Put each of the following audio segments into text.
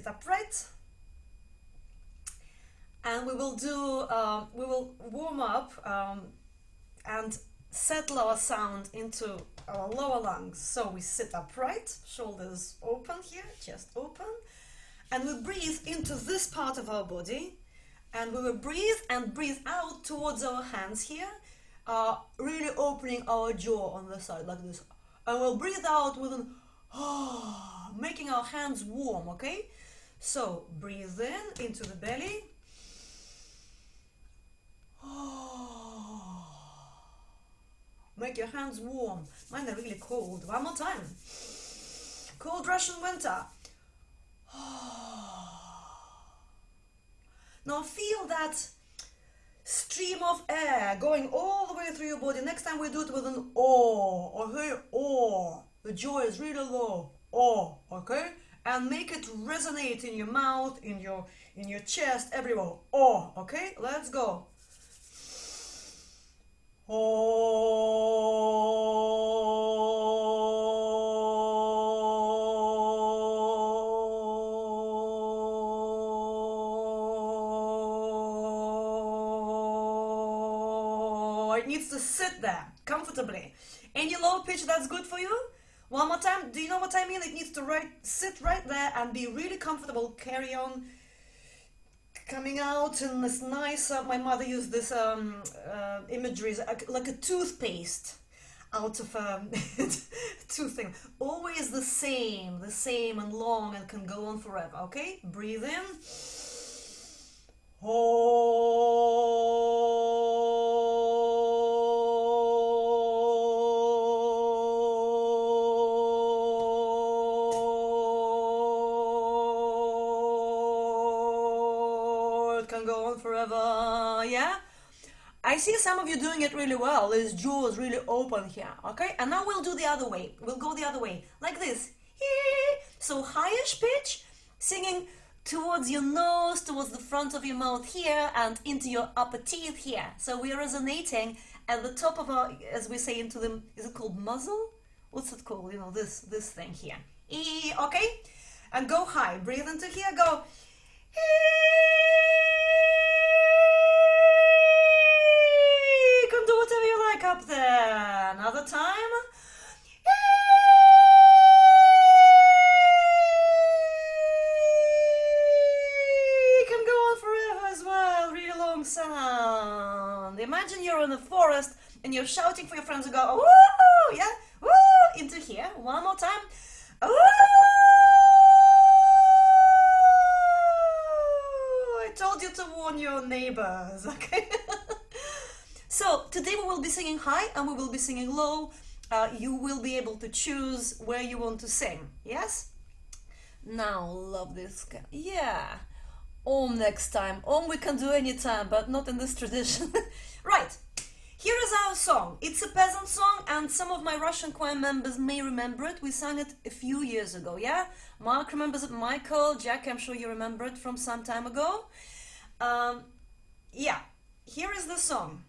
sit upright, and we will warm up and settle our sound into our lower lungs. So we sit upright, shoulders open here, chest open, and we breathe into this part of our body, and we will breathe and breathe out towards our hands here, really opening our jaw on the side like this, and we'll breathe out with an making our hands warm. Okay, so breathe in into the belly. Make your hands warm. Mine are really cold. One more time. Cold Russian winter. Now feel that stream of air going all the way through your body. Next time we do it with an oh, or hey, oh. The jaw is really low. Oh, okay? And make it resonate in your mouth, in your chest, everywhere. Oh, okay? Let's go. Oh, it needs to sit there comfortably. Any low pitch that's good for you? One more time. Do you know what I mean? It needs to sit right there and be really comfortable. Carry on coming out in this nice, my mother used this imagery, like a toothpaste out of tooth thing. Always the same and long, and can go on forever. Okay, breathe in. Can go on forever. Yeah, I see some of you doing it really well. His jaw is really open here. Okay, and now we'll do the other way. We'll go the other way like this. So highish pitch, singing towards your nose, towards the front of your mouth here, and into your upper teeth here. So we're resonating at the top of our, as we say, into the, is it called muzzle? What's it called? You know, this thing here. Okay, and go high. Breathe into here. Go. You can do whatever you like up there. Another time. You can go on forever as well. Really long sound. Imagine you're in the forest and you're shouting for your friends to go, woo, yeah, woo, into here. One more time. Woo! Told you to warn your neighbors. Okay. So today we will be singing high and we will be singing low. You will be able to choose where you want to sing. Yes. Now love this. Yeah. Om next time. Om we can do anytime, but not in this tradition. Right. Here is our song. It's a peasant song, and some of my Russian choir members may remember it. We sang it a few years ago, yeah? Mark remembers it, Michael, Jack, I'm sure you remember it from some time ago. Yeah, here is the song.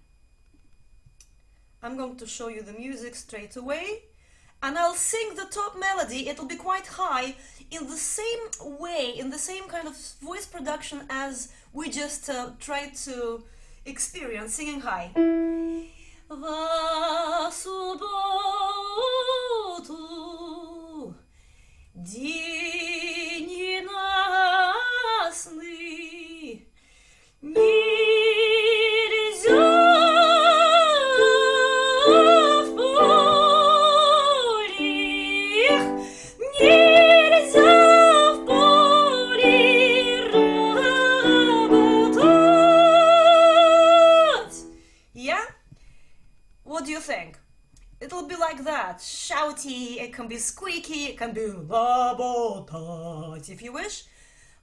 I'm going to show you the music straight away, and I'll sing the top melody. It'll be quite high, in the same way, in the same kind of voice production as we just tried to experience singing high. В субботу день ненастный, нельзя в поле, нельзя в поле работать. Yeah? What do you think? It'll be like that, shouty, it can be squeaky, it can be работать if you wish.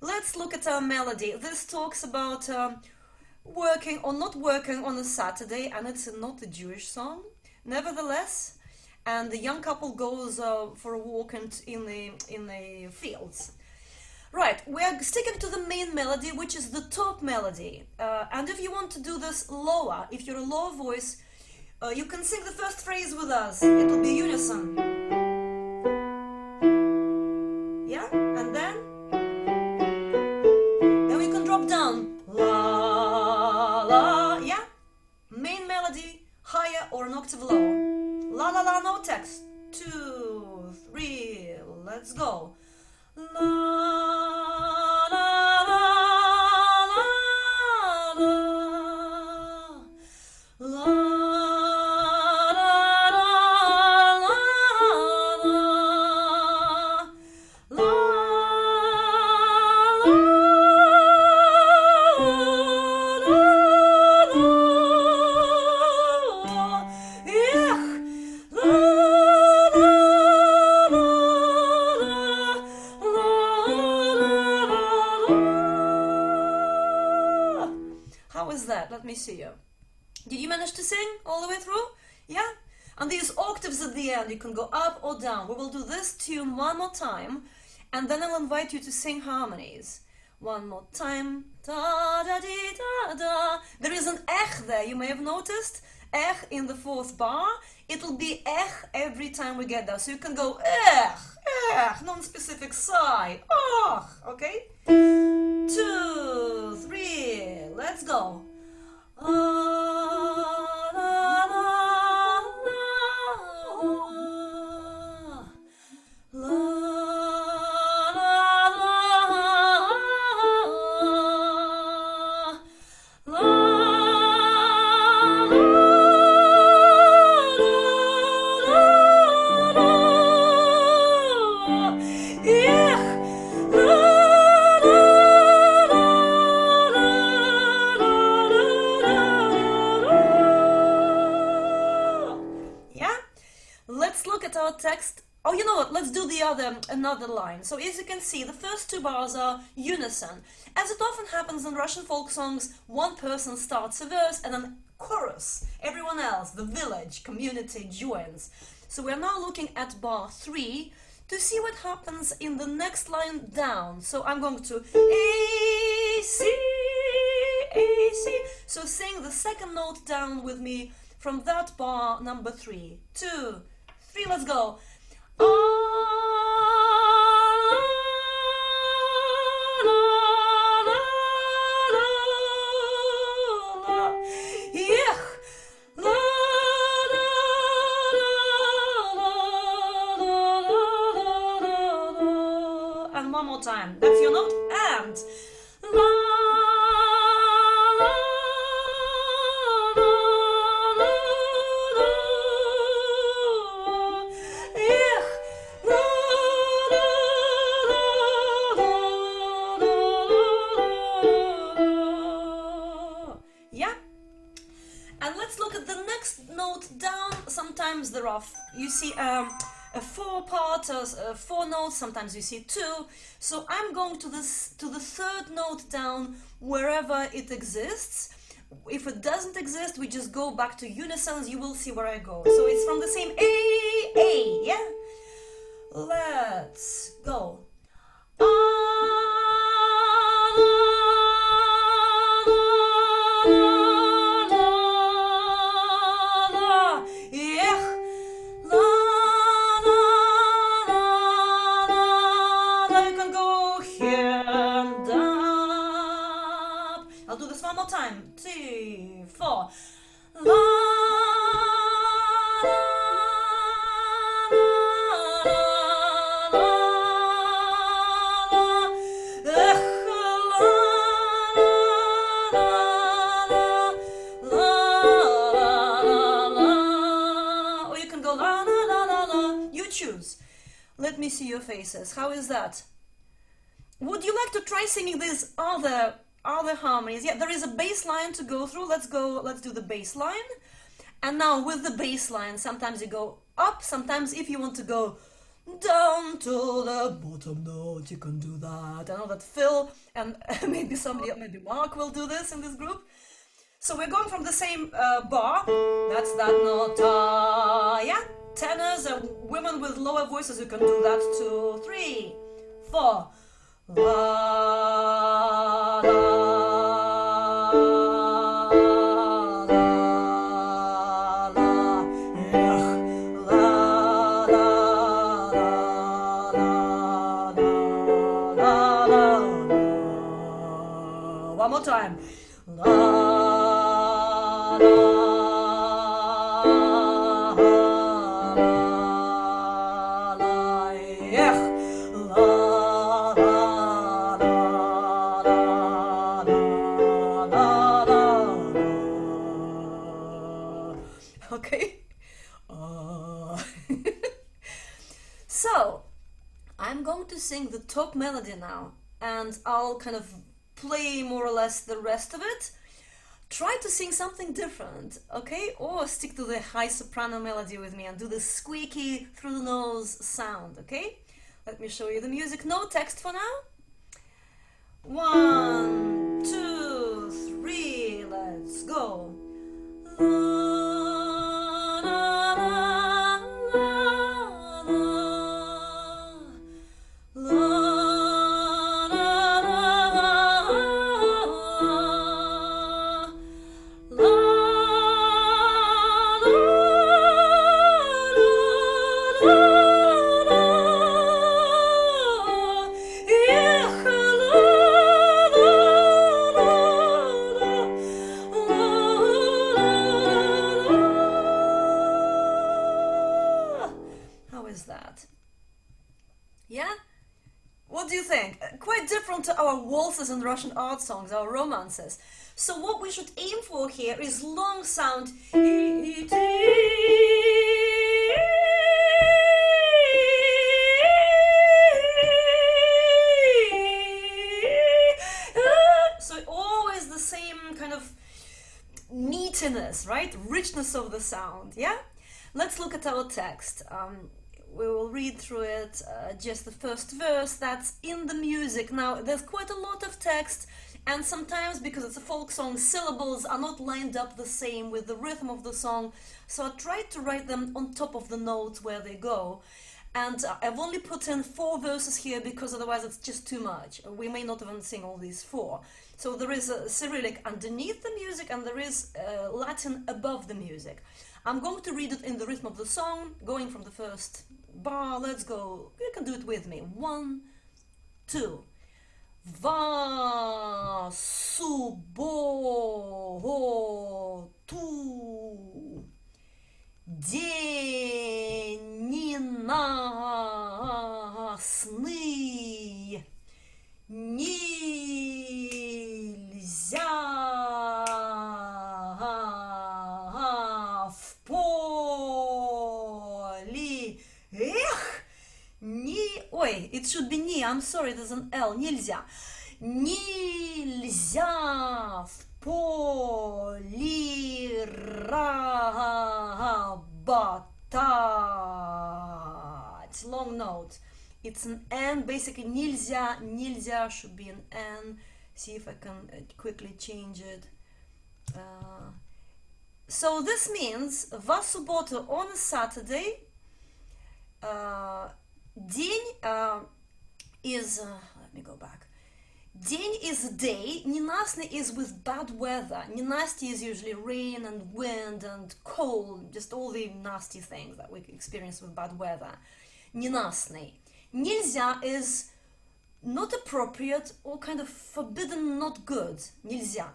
Let's look at our melody. This talks about working or not working on a Saturday, and it's not a Jewish song. Nevertheless, and the young couple goes for a walk in the fields. Right, we are sticking to the main melody, which is the top melody. And if you want to do this lower, if you're a low voice, you can sing the first phrase with us. It'll be unison. Yeah, and then la, no text. 2, 3, let's go. La, la, la, la, la, la. How is that? Let me see you. Did you manage to sing all the way through? Yeah? And these octaves at the end, you can go up or down. We will do this tune one more time, and then I'll invite you to sing harmonies. One more time. Da da dee da da. There is an ech there, you may have noticed. Ech in the fourth bar. It'll be ech every time we get there. So you can go ech, non-specific sigh. Oh, okay? 2, 3, let's go. Text. Oh, you know what? Let's do another line. So as you can see, the first two bars are unison. As it often happens in Russian folk songs, one person starts a verse and then chorus. Everyone else, the village, community joins. So we're now looking at bar 3 to see what happens in the next line down. So I'm going to A, C, A, C. So sing the second note down with me from that bar number 3. 2, 3, let's go. And one more time. That's your note. And there are, you see a 4-part, 4 notes, sometimes you see 2. So I'm going to the third note down wherever it exists. If it doesn't exist, we just go back to unisons. You will see where I go. So it's from the same A, yeah? Let's go. Time 2, 4. La, or you can go la la la la la. You choose. Let me see your faces. How is that? Would you like to try singing these other harmonies? Yeah, there is a bass line to go through. Let's do the bass line. And now with the bass line, sometimes you go up, sometimes if you want to go down to the bottom note, you can do that. I know that Phil and maybe Mark will do this in this group. So we're going from the same bar. That's that note. Yeah, tenors and women with lower voices, you can do that. 2, 3, 4. La, la, one more time. La, la, la, top melody now, and I'll kind of play more or less the rest of it. Try to sing something different, okay? Or stick to the high soprano melody with me and do the squeaky through the nose sound, okay? Let me show you the music. No text for now. 1, 2, 3, let's go. Yeah? What do you think? Quite different to our waltzes and Russian art songs, our romances. So what we should aim for here is long sound. So always the same kind of meatiness, right? Richness of the sound, yeah? Let's look at our text. We will read through it, just the first verse that's in the music. Now, there's quite a lot of text, and sometimes, because it's a folk song, syllables are not lined up the same with the rhythm of the song, so I tried to write them on top of the notes where they go. And I've only put in 4 verses here because otherwise it's just too much. We may not even sing all these 4. So there is a Cyrillic underneath the music, and there is Latin above the music. I'm going to read it in the rhythm of the song, going from the first bar. Let's go. You can do it with me. 1, 2. Va subotu день ненастный, нельзя в поле. Ой, it should be не, I'm sorry, there's an L, нельзя. Нельзя в поле работать. Long note. It's an N, basically нельзя, нельзя should be an N. See if I can quickly change it. So this means в субботу on a Saturday. День is, let me go back. День is a day. Ненастный is with bad weather. Ненастье is usually rain and wind and cold, just all the nasty things that we experience with bad weather. Ненастный. Нельзя is not appropriate or kind of forbidden, not good. Нельзя.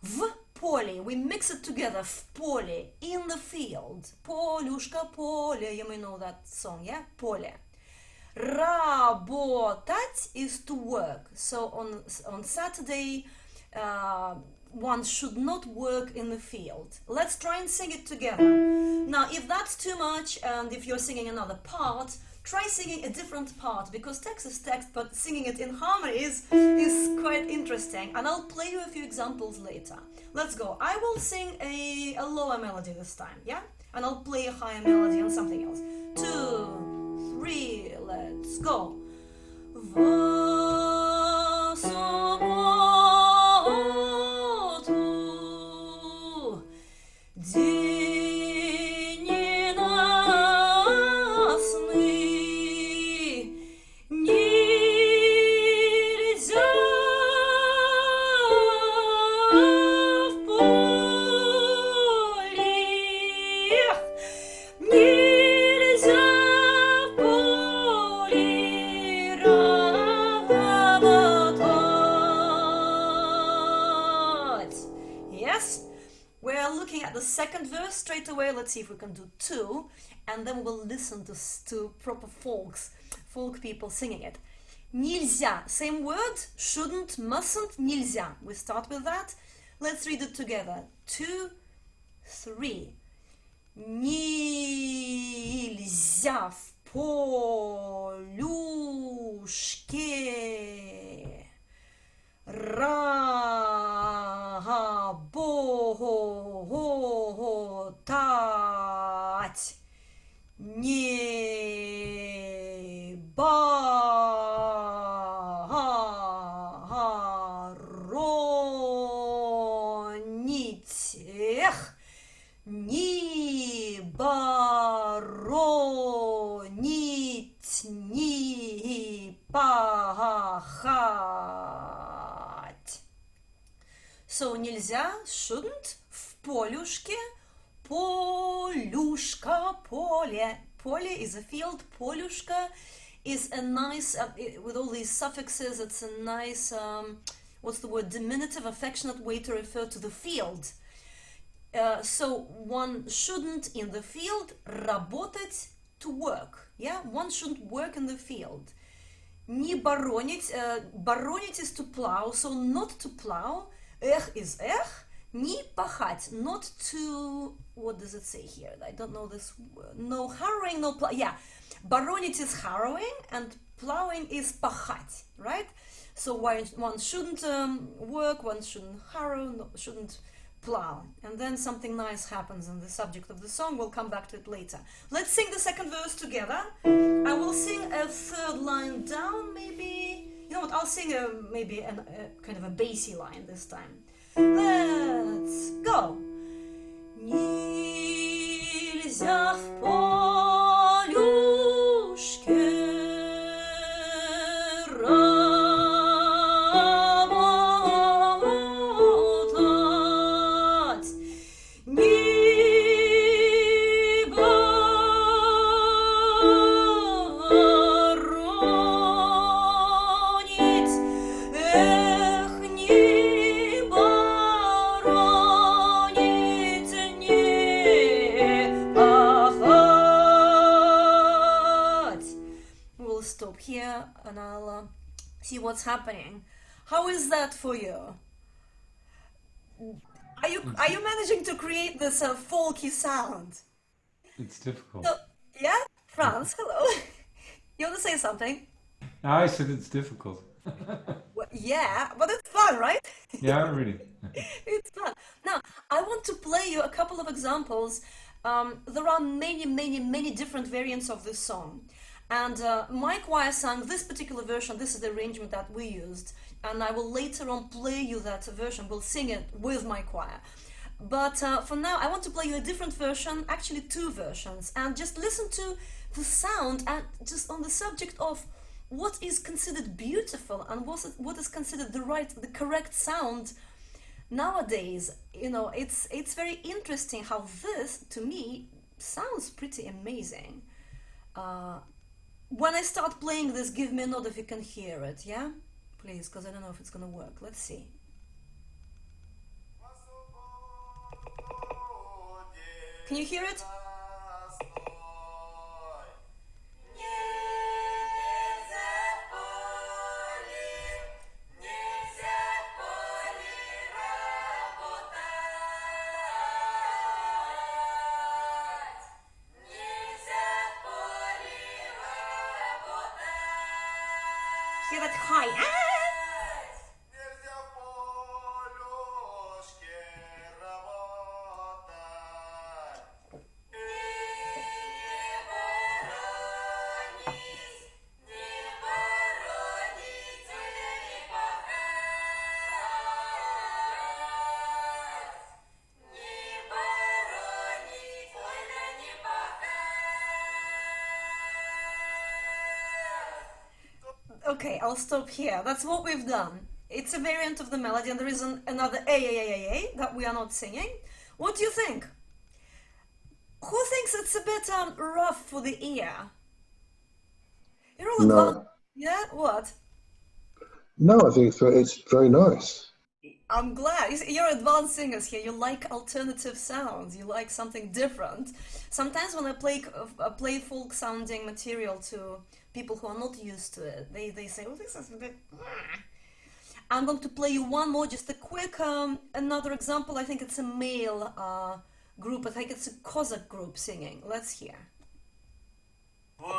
В поле, we mix it together. В поле, in the field. Полюшка, поле, you may know that song, yeah? Поле. Работать is to work. So on Saturday, one should not work in the field. Let's try and sing it together. Now, if that's too much, and if you're singing another part, try singing a different part, because text is text, but singing it in harmonies is quite interesting. And I'll play you a few examples later. Let's go. I will sing a lower melody this time, yeah? And I'll play a higher melody on something else. 2, 3, let's go. В субботу день ненастный, нельзя в поле, нельзя в поле работать. Yes? We're looking at the second verse straight away. Let's see if we can do 2, and then we'll listen to proper folk people singing it. Нельзя, same word, shouldn't, mustn't, нельзя. We start with that. Let's read it together. 2, 3. Нельзя в полюшке, работать, не боронить, не боронить, не пахать. So, нельзя, shouldn't, в полюшке, полюшка, поле. Поле is a field, полюшка is a nice, with all these suffixes, it's a nice, what's the word, diminutive, affectionate way to refer to the field. So one shouldn't in the field, работать, to work, yeah, one shouldn't work in the field. Не боронить, боронить is to plow, so not to plow, is не пахать, not to, what does it say here? I don't know this word. No harrowing, no plow, yeah, боронить is harrowing and plowing is пахать, right? So one shouldn't work, one shouldn't harrow, no, shouldn't plow. And then something nice happens in the subject of the song. We'll come back to it later. Let's sing the second verse together. I will sing a third line down, maybe. You know what, I'll sing maybe a kind of a bassy line this time. Let's go. Нельзя в полюшке работать, не боронить, не боронить, не пахать. We'll stop here and I'll see what's happening. How is that for you? Are you managing to create this folky sound? It's difficult. So, yeah, Franz, hello. You want to say something? I said it's difficult. Well, yeah, but it's fun, right? Yeah, really. It's fun. Now, I want to play you a couple of examples. There are many different variants of this song. And my choir sang this particular version. This is the arrangement that we used. And I will later on play you that version. We'll sing it with my choir. But for now, I want to play you a different version, actually two versions. And just listen to the sound and just on the subject of what is considered beautiful and what is considered the correct sound nowadays. You know, it's very interesting how this, to me, sounds pretty amazing. When I start playing this, give me a nod if you can hear it, yeah? Please, because I don't know if it's gonna work. Let's see. Can you hear it? Hear that high? Ah! Okay, I'll stop here. That's what we've done. It's a variant of the melody, and there is another A that we are not singing. What do you think? Who thinks it's a bit rough for the ear? You're all advanced. No, Yeah, what? no, I think it's very nice. I'm glad. You see, you're advanced singers here. You like alternative sounds. You like something different. Sometimes when I play folk sounding material to people who are not used to it, they say, "Oh, this is a bit." I'm going to play you one more, just a quick another example. I think it's a male group. I think it's a Cossack group singing. Let's hear. Hear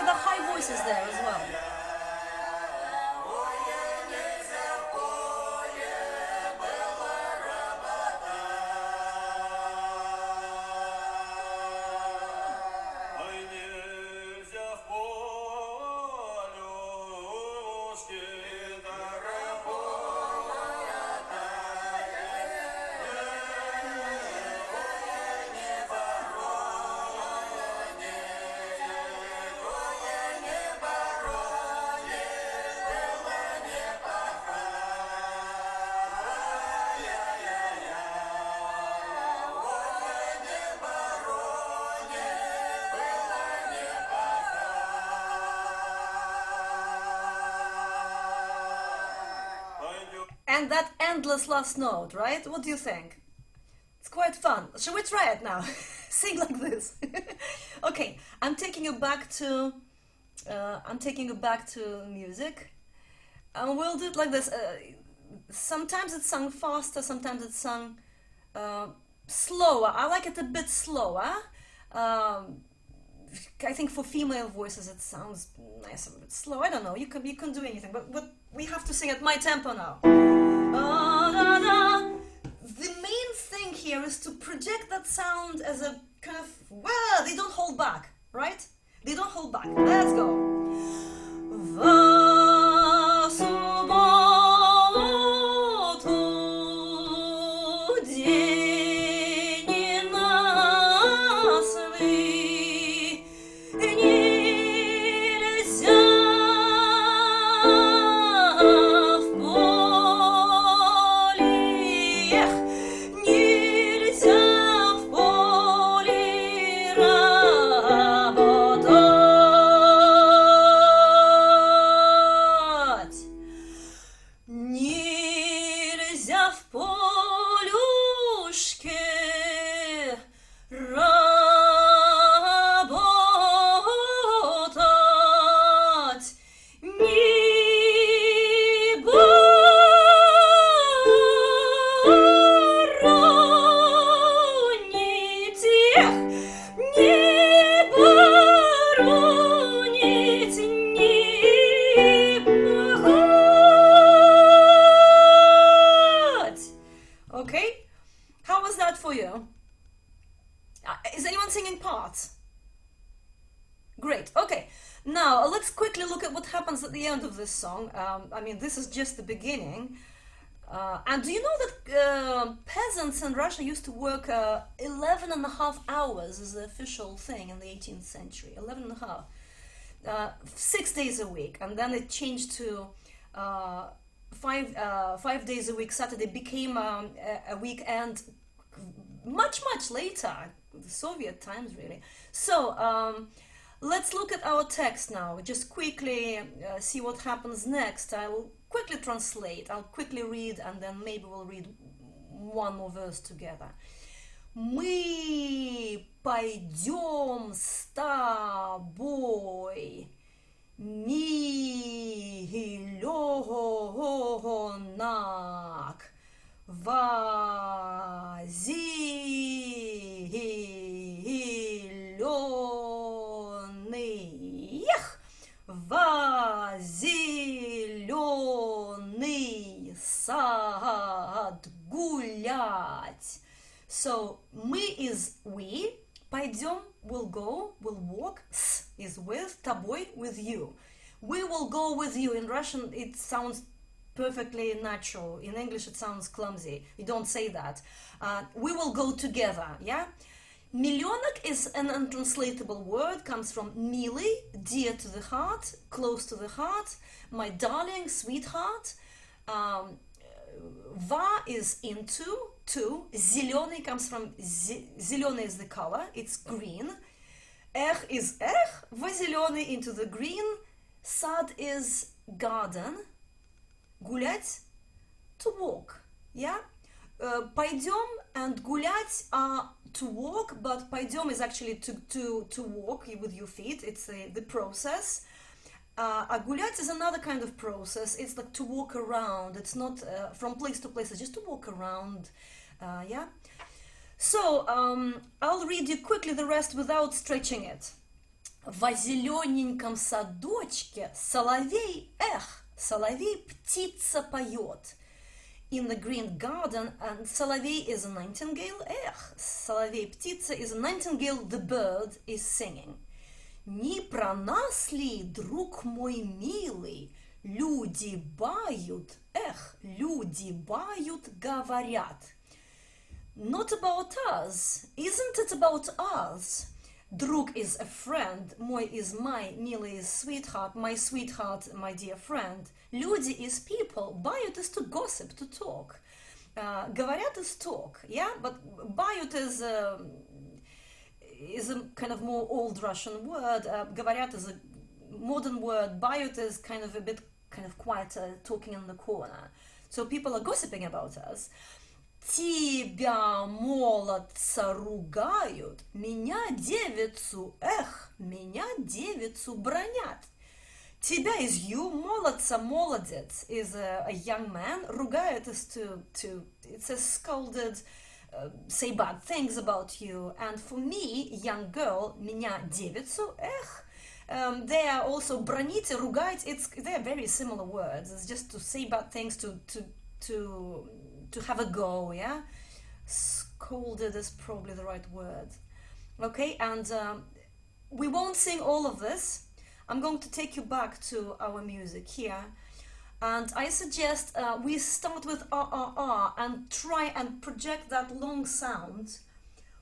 the high voices there as well. And that endless last note, right? What do you think? It's quite fun. Shall we try it now? Sing like this. Okay, I'm taking you back to music. And we'll do it like this. Sometimes it's sung faster, sometimes it's sung slower. I like it a bit slower. I think for female voices it sounds nicer, a bit slow. I don't know. You can do anything, but we have to sing at my tempo now. The main thing here is to project that sound as a kind of, well, they don't hold back, right? They don't hold back. Let's go. Is anyone singing parts? Great. Okay. Now let's quickly look at what happens at the end of this song. I mean, this is just the beginning. And do you know that peasants in Russia used to work 11 and a half hours as the official thing in the 18th century? 11 and a half. 6 days a week. And then it changed to 5 days a week. Saturday became a weekend much later, the Soviet times really. So let's look at our text now. Just quickly see what happens next. I'll quickly translate, I'll quickly read, and then maybe we'll read one more verse together. Мы пойдем с тобой миллионок в зеленый сад гулять. So, мы is we, пойдем will go, will walk, с is with, тобой with you. We will go with you. In Russian it sounds perfectly natural. In English it sounds clumsy. You don't say that. We will go together, yeah? Millionok is an untranslatable word, comes from mili, dear to the heart, close to the heart, my darling, sweetheart. Va is into, to. Zelený comes from, zelený is the color, it's green. Is в зеленый, into the green. Sad is garden. Гулять, to walk, yeah? Пойдем and гулять are to walk, but пойдем is actually to walk with your feet. It's the process. А гулять is another kind of process. It's like to walk around. It's not from place to place. It's just to walk around. Yeah. So I'll read you quickly the rest without stretching it. Во зелененьком садочке соловей, соловей птица поет. In the green garden, and соловей is a nightingale, соловей птица is a nightingale, the bird is singing. Не про нас ли, друг мой милый, люди бают, люди бают, говорят. Not about us, isn't it about us? Друг is a friend, мой is my, милый is sweetheart, my sweetheart, my dear friend. Люди is people, бают is to gossip, to talk. Говорят is talk, yeah? But бают is a kind of more old Russian word. Говорят is a modern word. Бают is kind of a bit quieter, talking in the corner. So people are gossiping about us. Тебя, молодца, ругают, меня девицу, меня девицу бронят. Тебя is you, молодца, молодец is a young man, ругают is to it's a scolded, say bad things about you, and for me, young girl, меня девицу, they are also бронить, ругать, they are very similar words. It's just to say bad things, to have a go, yeah? Scolded is probably the right word. Okay, and we won't sing all of this. I'm going to take you back to our music here. And I suggest we start with R and try and project that long sound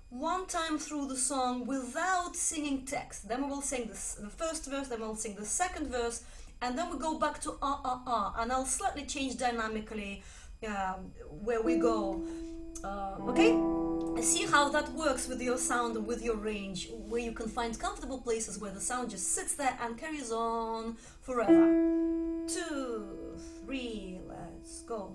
one time through the song without singing text. Then we will sing the first verse, then we'll sing the second verse, and then we go back to R, and I'll slightly change dynamically where we go. Okay? See how that works with your sound and with your range, where you can find comfortable places where the sound just sits there and carries on forever. 2, 3, let's go.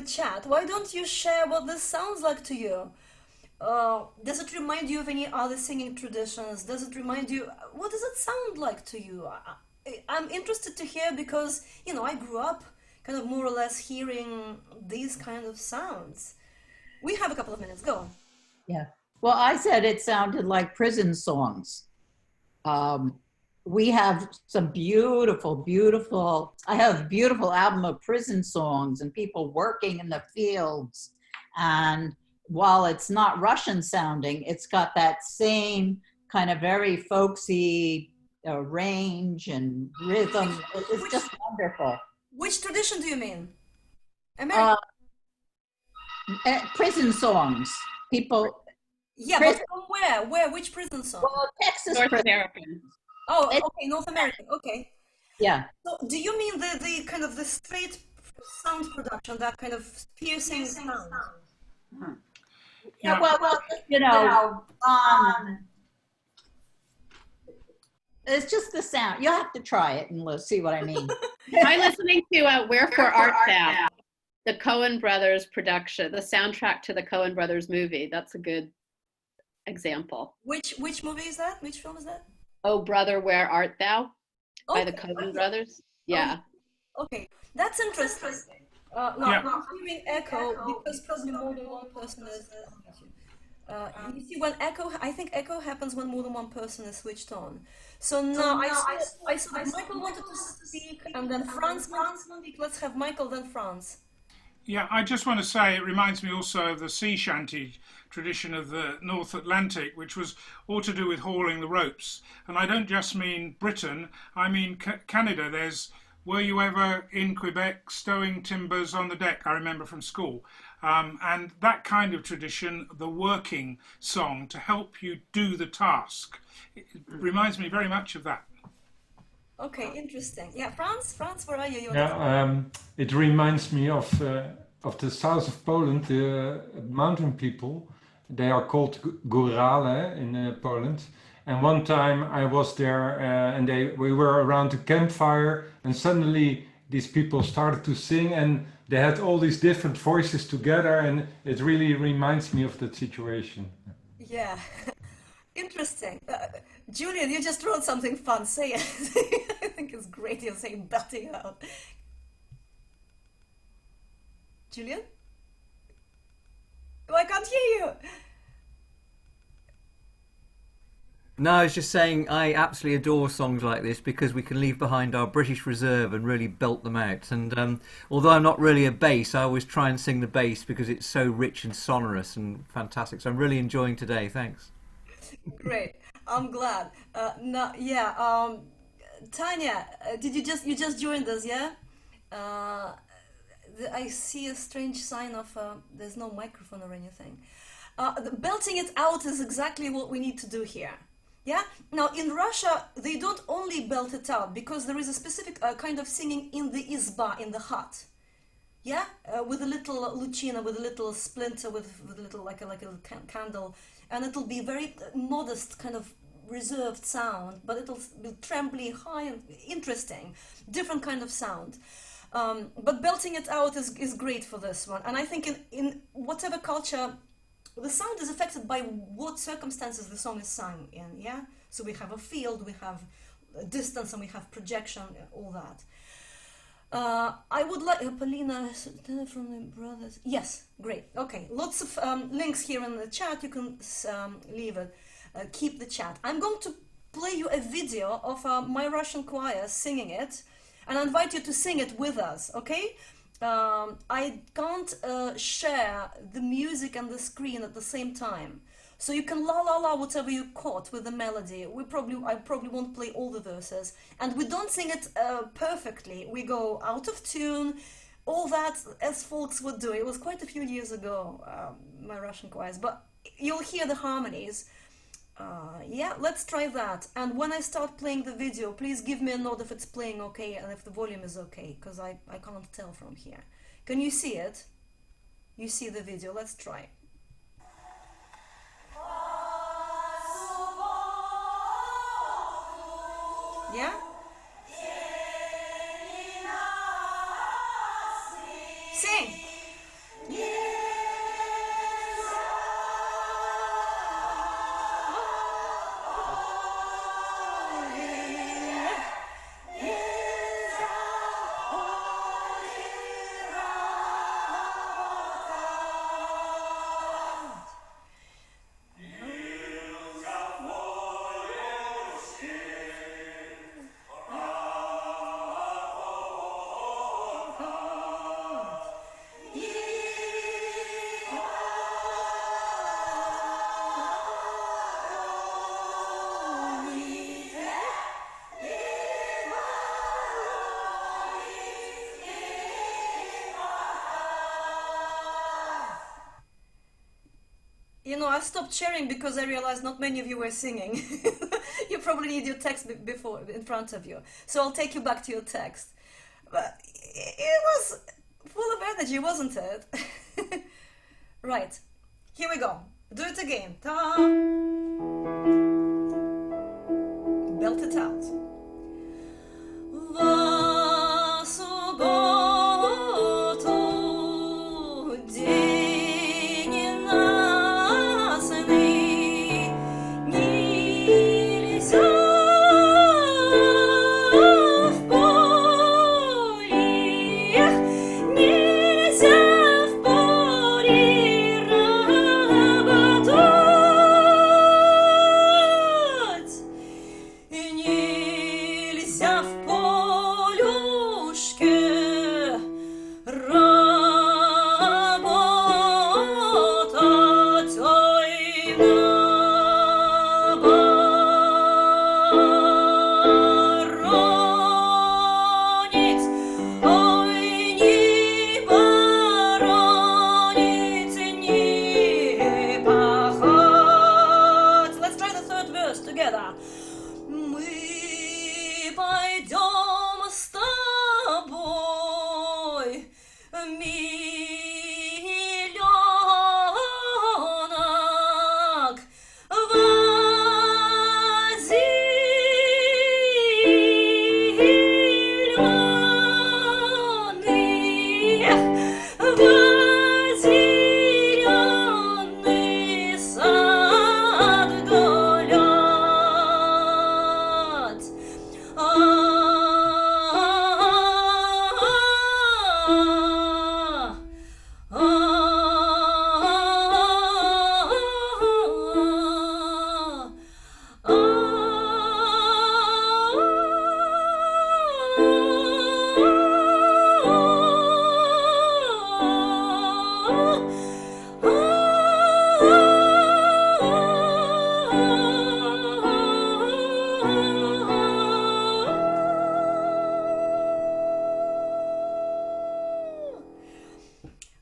chat. Why don't you share what this sounds like to you? Does it remind you of any other singing traditions? Does it remind you, what does it sound like to you? I'm interested to hear because, you know, I grew up kind of more or less hearing these kind of sounds. We have a couple of minutes, go on. Yeah. Well, I said it sounded like prison songs. We have some beautiful, I have a beautiful album of prison songs and people working in the fields. And while it's not Russian sounding, it's got that same kind of very folksy range and rhythm. It's just wonderful. Which tradition do you mean? American? Prison songs. People. Yeah, but from where? Where? Which prison song? Well, Texas North prison. American. Oh, okay, North American. Okay. Yeah. So, do you mean the kind of the straight sound production, that kind of piercing sound? Yeah. Well, you know, it's just the sound. You'll have to try it and let's see what I mean. I'm listening to Wherefore Art Thou, the Coen Brothers production, the soundtrack to the Coen Brothers movie. That's a good example. Which movie is that? Which film is that? Oh, Brother, Where Art Thou? By the Okay. Coen Brothers. Yeah. Okay, that's interesting. No, I'm hearing echo because probably more than one person is. You see, when echo, I think echo happens when more than one person is switched on. So now I saw that Michael wanted to speak, and then Franz wanted to speak. Let's have Michael, then Franz. Yeah, I just want to say it reminds me also of the sea shanty tradition of the North Atlantic, which was all to do with hauling the ropes. And I don't just mean Britain, I mean Canada. Were you ever in Quebec stowing timbers on the deck? I remember from school. And that kind of tradition, the working song to help you do the task, it reminds me very much of that. Okay, interesting. Yeah, Franz, where are you? Yeah, it reminds me of the south of Poland, the mountain people. They are called Górale in Poland. And one time I was there and we were around the campfire and suddenly these people started to sing and they had all these different voices together and it really reminds me of that situation. Yeah, interesting. Julian, you just wrote something fun. Say it. I think it's great you're saying belting out. Julian? Oh, I can't hear you. No, I was just saying I absolutely adore songs like this because we can leave behind our British Reserve and really belt them out. And although I'm not really a bass, I always try and sing the bass because it's so rich and sonorous and fantastic. So I'm really enjoying today. Thanks. Great. I'm glad. No, yeah. Tanya, you just joined us? Yeah. I see a strange sign of there's no microphone or anything. Belting it out is exactly what we need to do here. Yeah. Now in Russia, they don't only belt it out because there is a specific kind of singing in the izba, in the hut. Yeah, with a little luchina, with a little splinter, with a little like a little candle, and it'll be very modest, kind of reserved sound, but it'll be trembly, high, and interesting, different kind of sound. But belting it out is great for this one, and I think in whatever culture, the sound is affected by what circumstances the song is sung in. Yeah, so we have a field, we have a distance, and we have projection, all that. I would like Polina from the brothers. Yes, great. Okay, lots of links here in the chat. You can leave it. Keep the chat. I'm going to play you a video of my Russian choir singing it, and I invite you to sing it with us. Okay? I can't share the music and the screen at the same time, so you can la la la whatever you caught with the melody. I probably won't play all the verses, and we don't sing it perfectly. We go out of tune, all that as folks would do. It was quite a few years ago, my Russian choirs, but you'll hear the harmonies. Yeah, let's try that. And when I start playing the video, please give me a nod if it's playing okay and if the volume is okay, because I can't tell from here. Can you see it? You see the video? Let's try. Yeah? Sing! You know, I stopped sharing because I realized not many of you were singing. You probably need your text before in front of you. So I'll take you back to your text. But it was full of energy, wasn't it? Right. Here we go. Do it again. Ta. Belt it out.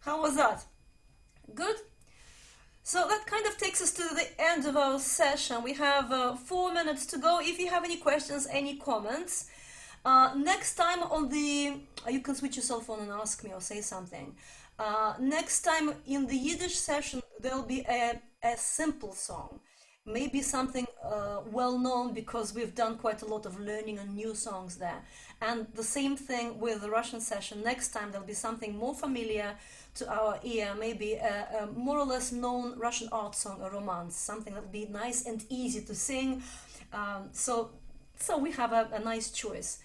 How was that? Good? So that kind of takes us to the end of our session. We have 4 minutes to go. If you have any questions, any comments, next time on the... you can switch your cell phone and ask me or say something. Next time in the Yiddish session, there'll be a simple song. Maybe something well-known because we've done quite a lot of learning on new songs there. And the same thing with the Russian session. Next time there'll be something more familiar to our ear, maybe a more or less known Russian art song, a romance, something that'll be nice and easy to sing. So we have a nice choice.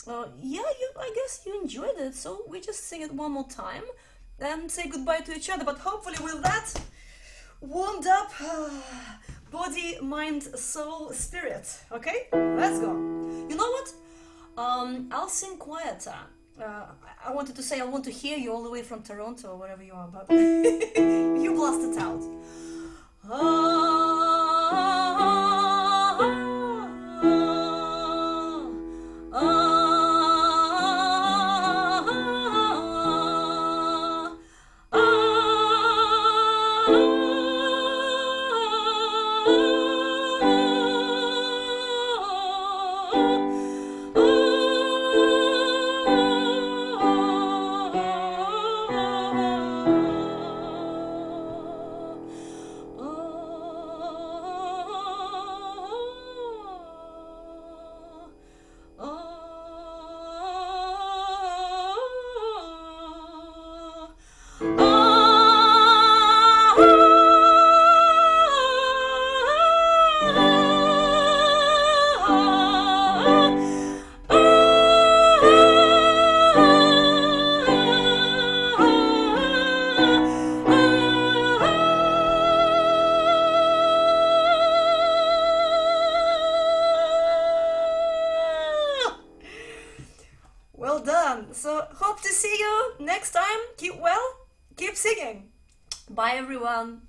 Yeah, I guess you enjoyed it, so we just sing it one more time and say goodbye to each other. But hopefully with that warmed up body, mind, soul, spirit. Okay, let's go. You know what? I'll sing quieter. I wanted to say I want to hear you all the way from Toronto or wherever you are, but you blast it out. Well done. So hope to see you next time. Keep well, keep singing. Bye everyone.